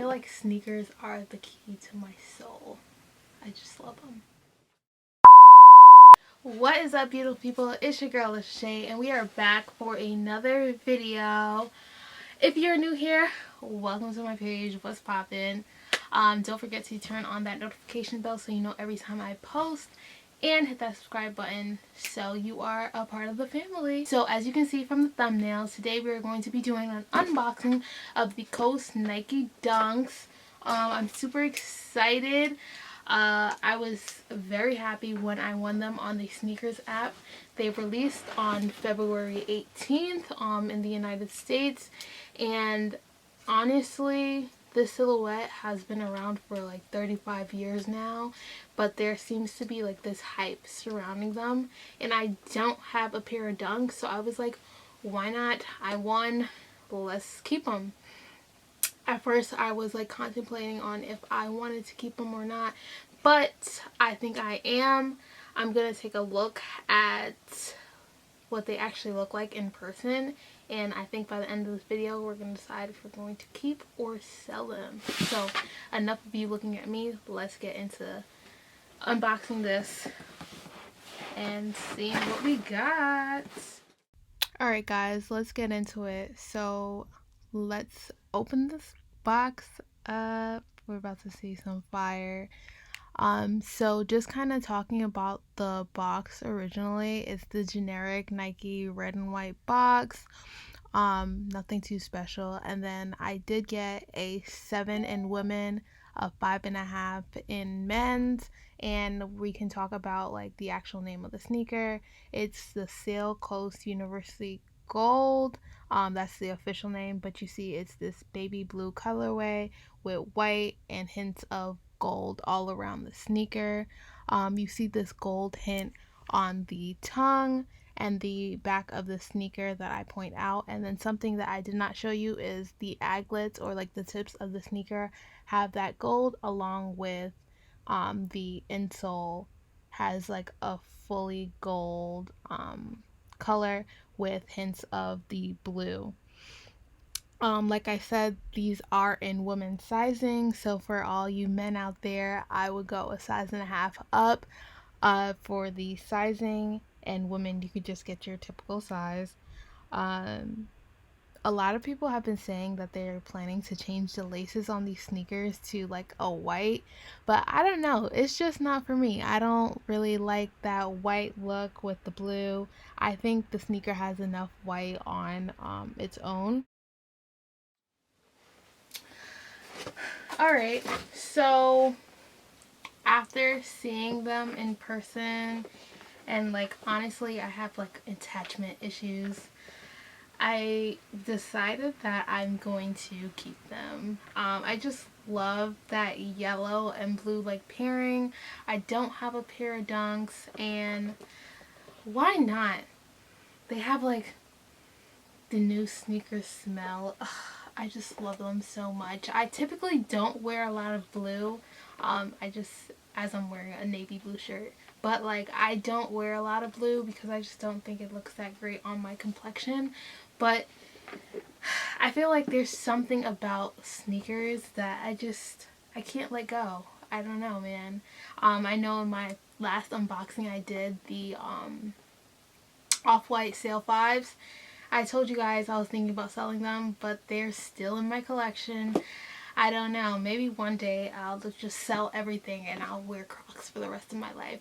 feel like sneakers are the key to my soul. I just love them. What is up, beautiful people? It's your girl Shay, and we are back for another video. If you're new here, welcome to my page. What's poppin'? Don't forget to turn on that notification bell so you know every time I post, and hit that subscribe button so you are a part of the family. So as you can see from the thumbnail, today we're going to be doing an unboxing of the Coast Nike Dunks. I'm super excited. I was very happy when I won them on the sneakers app. They released on February 18th in the United States, and honestly, this silhouette has been around for like 35 years now, but there seems to be like this hype surrounding them, and I don't have a pair of Dunks, so I was like, why not? I won, let's keep them. At first I was like contemplating on if I wanted to keep them or not, but I think I am. I'm gonna take a look at what they actually look like in person, and I think by the end of this video we're going to decide if we're going to keep or sell them. So enough of you looking at me, let's get into unboxing this and seeing what we got. Alright guys, let's get into it. So let's open this box up. We're about to see some fire. So just kind of talking about the box originally, it's the generic Nike red and white box. Nothing too special. And then I did get a 7 in women, a 5.5 in men's, and we can talk about like the actual name of the sneaker. It's the Sail Coast University Gold. That's the official name, but you see it's this baby blue colorway with white and hints of gold all around the sneaker. You see this gold hint on the tongue and the back of the sneaker that I point out. And then something that I did not show you is the aglets, or like the tips of the sneaker, have that gold, along with the insole has like a fully gold color with hints of the blue. Like I said, these are in women's sizing, so for all you men out there, I would go a size and a half up for the sizing, and women, you could just get your typical size. A lot of people have been saying that they're planning to change the laces on these sneakers to like a white, but I don't know, it's just not for me. I don't really like that white look with the blue. I think the sneaker has enough white on its own. Alright, so after seeing them in person, and like honestly I have like attachment issues, I decided that I'm going to keep them. I just love that yellow and blue like pairing. I don't have a pair of Dunks, and why not? They have like the new sneaker smell. Ugh, I just love them so much. I typically don't wear a lot of blue. As I'm wearing a navy blue shirt, but like I don't wear a lot of blue because I just don't think it looks that great on my complexion. But I feel like there's something about sneakers that I can't let go. I don't know, man. I know in my last unboxing I did the Off-White Sail 5s. I told you guys I was thinking about selling them, but they're still in my collection. I don't know, maybe one day I'll just sell everything and I'll wear Crocs for the rest of my life.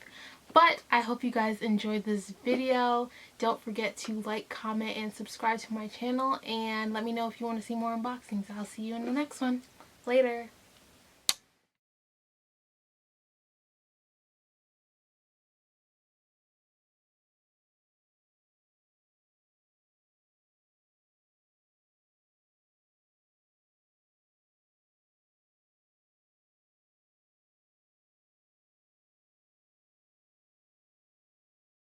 But I hope you guys enjoyed this video. Don't forget to like, comment, and subscribe to my channel, and let me know if you want to see more unboxings. I'll see you in the next one. Later.